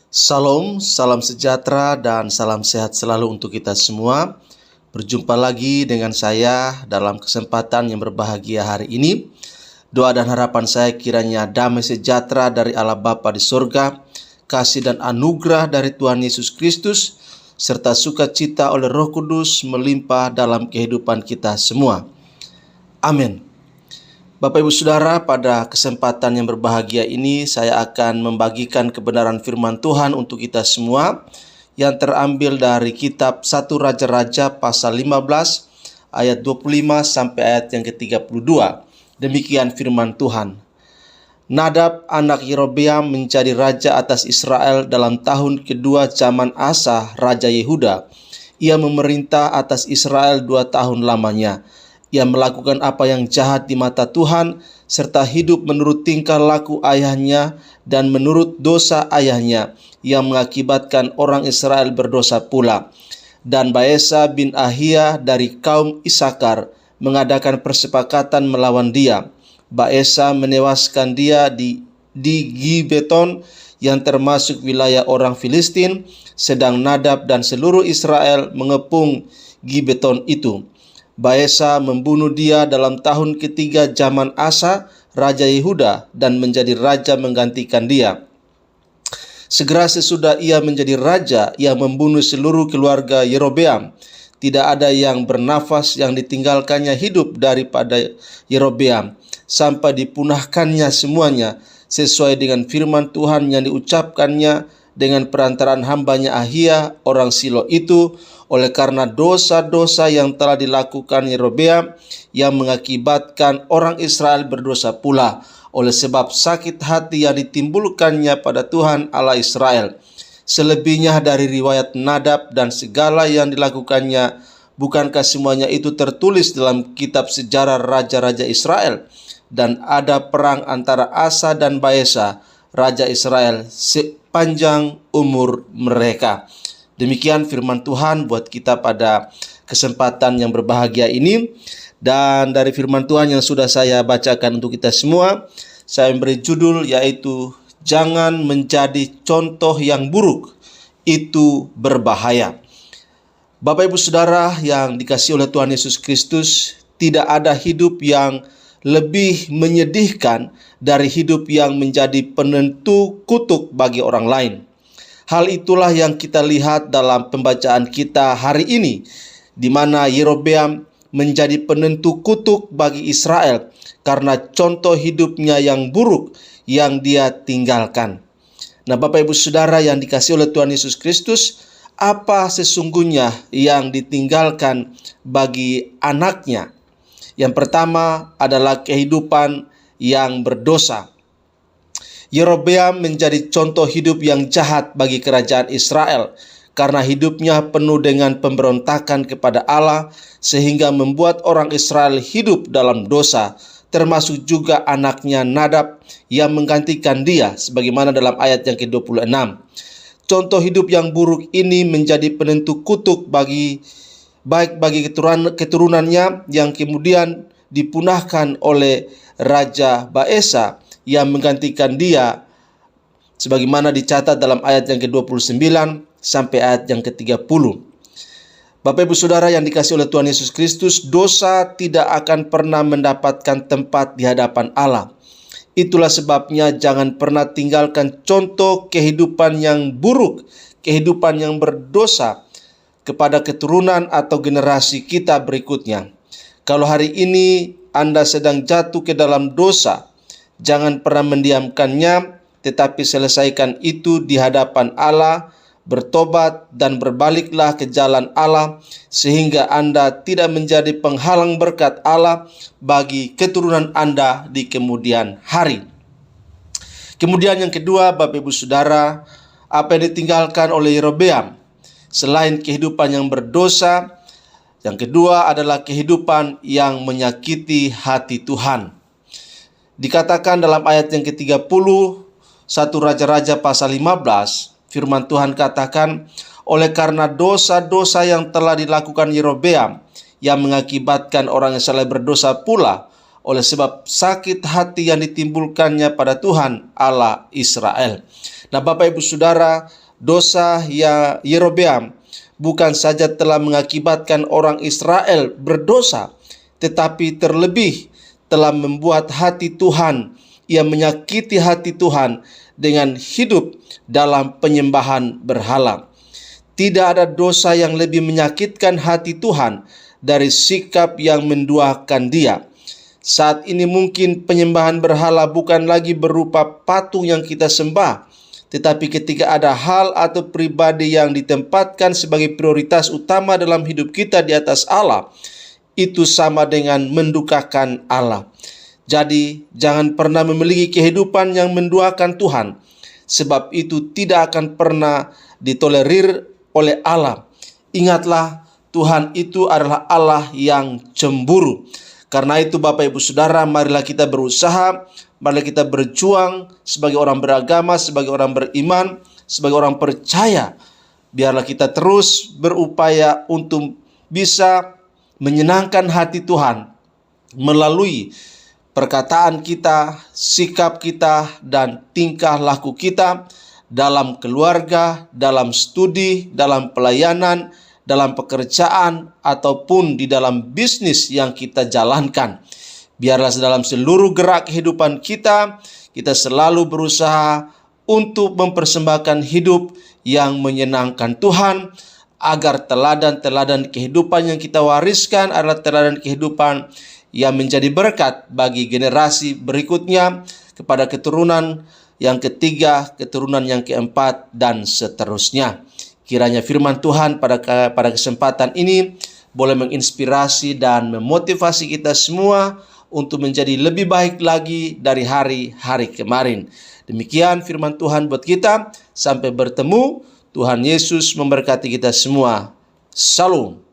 Salam, salam sejahtera dan salam sehat selalu untuk kita semua. Berjumpa lagi dengan saya dalam kesempatan yang berbahagia hari ini. Doa dan harapan saya kiranya damai sejahtera dari Allah Bapa di surga, kasih dan anugerah dari Tuhan Yesus Kristus, serta sukacita oleh Roh Kudus melimpah dalam kehidupan kita semua. Amin. Bapak Ibu Saudara, pada kesempatan yang berbahagia ini saya akan membagikan kebenaran firman Tuhan untuk kita semua yang terambil dari kitab 1 Raja-Raja pasal 15 ayat 25 sampai ayat yang ke-32. Demikian firman Tuhan. Nadab anak Yerobeam menjadi raja atas Israel dalam tahun kedua zaman Asa raja Yehuda. Ia memerintah atas Israel 2 tahun lamanya. Ia melakukan apa yang jahat di mata Tuhan, serta hidup menurut tingkah laku ayahnya dan menurut dosa ayahnya, yang mengakibatkan orang Israel berdosa pula. Dan Baesa bin Ahia dari kaum Isakar mengadakan persepakatan melawan dia. Baesa menewaskan dia di Gibeton yang termasuk wilayah orang Filistin, sedang Nadab dan seluruh Israel mengepung Gibeton itu. Baesa membunuh dia dalam tahun ketiga zaman Asa, Raja Yehuda, dan menjadi raja menggantikan dia. Segera sesudah ia menjadi raja, ia membunuh seluruh keluarga Yerobeam. Tidak ada yang bernafas yang ditinggalkannya hidup daripada Yerobeam, sampai dipunahkannya semuanya, sesuai dengan firman Tuhan yang diucapkannya dengan perantaraan hambanya Ahia, orang Silo itu, oleh karena dosa-dosa yang telah dilakukan Yerobeam yang mengakibatkan orang Israel berdosa pula, oleh sebab sakit hati yang ditimbulkannya pada Tuhan Allah Israel. Selebihnya dari riwayat Nadab dan segala yang dilakukannya, bukankah semuanya itu tertulis dalam kitab sejarah raja-raja Israel? Dan ada perang antara Asa dan Baesa, raja Israel, sepanjang umur mereka. Demikian firman Tuhan buat kita pada kesempatan yang berbahagia ini. Dan dari firman Tuhan yang sudah saya bacakan untuk kita semua, saya memberi judul yaitu jangan menjadi contoh yang buruk, itu berbahaya. Bapak Ibu Saudara yang dikasihi oleh Tuhan Yesus Kristus, tidak ada hidup yang lebih menyedihkan dari hidup yang menjadi penentu kutuk bagi orang lain. Hal itulah yang kita lihat dalam pembacaan kita hari ini, di mana Yerobeam menjadi penentu kutuk bagi Israel karena contoh hidupnya yang buruk yang dia tinggalkan. Nah, Bapak Ibu Saudara yang dikasihi oleh Tuhan Yesus Kristus, apa sesungguhnya yang ditinggalkan bagi anaknya? Yang pertama adalah kehidupan yang berdosa. Yerobeam menjadi contoh hidup yang jahat bagi kerajaan Israel karena hidupnya penuh dengan pemberontakan kepada Allah, sehingga membuat orang Israel hidup dalam dosa, termasuk juga anaknya Nadab yang menggantikan dia, sebagaimana dalam ayat yang ke-26. Contoh hidup yang buruk ini menjadi penentu kutuk baik bagi keturunannya yang kemudian dipunahkan oleh Raja Baesa yang menggantikan dia, sebagaimana dicatat dalam ayat yang ke-29 sampai ayat yang ke-30. Bapak Ibu Saudara yang dikasihi oleh Tuhan Yesus Kristus, dosa tidak akan pernah mendapatkan tempat di hadapan Allah. Itulah sebabnya jangan pernah tinggalkan contoh kehidupan yang buruk, kehidupan yang berdosa kepada keturunan atau generasi kita berikutnya. Kalau hari ini Anda sedang jatuh ke dalam dosa, jangan pernah mendiamkannya, tetapi selesaikan itu di hadapan Allah, bertobat dan berbaliklah ke jalan Allah, sehingga Anda tidak menjadi penghalang berkat Allah bagi keturunan Anda di kemudian hari. Kemudian yang kedua, Bapak Ibu Saudara, apa yang ditinggalkan oleh Yerobeam? Selain kehidupan yang berdosa, yang kedua adalah kehidupan yang menyakiti hati Tuhan. Dikatakan dalam ayat yang ke-30, 1 Raja-Raja pasal 15, firman Tuhan katakan, oleh karena dosa-dosa yang telah dilakukan Yerobeam yang mengakibatkan orang Israel berdosa pula, oleh sebab sakit hati yang ditimbulkannya pada Tuhan Allah Israel. Nah, Bapak Ibu Saudara, dosa Yerobeam bukan saja telah mengakibatkan orang Israel berdosa, tetapi terlebih telah membuat hati Tuhan, ia menyakiti hati Tuhan dengan hidup dalam penyembahan berhala. Tidak ada dosa yang lebih menyakitkan hati Tuhan dari sikap yang menduakan Dia. Saat ini mungkin penyembahan berhala bukan lagi berupa patung yang kita sembah, tetapi ketika ada hal atau pribadi yang ditempatkan sebagai prioritas utama dalam hidup kita di atas Allah, itu sama dengan mendukakan Allah. Jadi jangan pernah memiliki kehidupan yang menduakan Tuhan, sebab itu tidak akan pernah ditolerir oleh Allah. Ingatlah, Tuhan itu adalah Allah yang cemburu. Karena itu Bapak Ibu Saudara, marilah kita berusaha, marilah kita berjuang sebagai orang beragama, sebagai orang beriman, sebagai orang percaya. Biarlah kita terus berupaya untuk bisa menyenangkan hati Tuhan melalui perkataan kita, sikap kita, dan tingkah laku kita dalam keluarga, dalam studi, dalam pelayanan, dalam pekerjaan, ataupun di dalam bisnis yang kita jalankan. Biarlah dalam seluruh gerak kehidupan kita, kita selalu berusaha untuk mempersembahkan hidup yang menyenangkan Tuhan, agar teladan-teladan kehidupan yang kita wariskan adalah teladan kehidupan yang menjadi berkat bagi generasi berikutnya, kepada keturunan yang ketiga, keturunan yang keempat, dan seterusnya. Kiranya firman Tuhan pada kesempatan ini boleh menginspirasi dan memotivasi kita semua untuk menjadi lebih baik lagi dari hari-hari kemarin. Demikian firman Tuhan buat kita. Sampai bertemu. Tuhan Yesus memberkati kita semua. Shalom.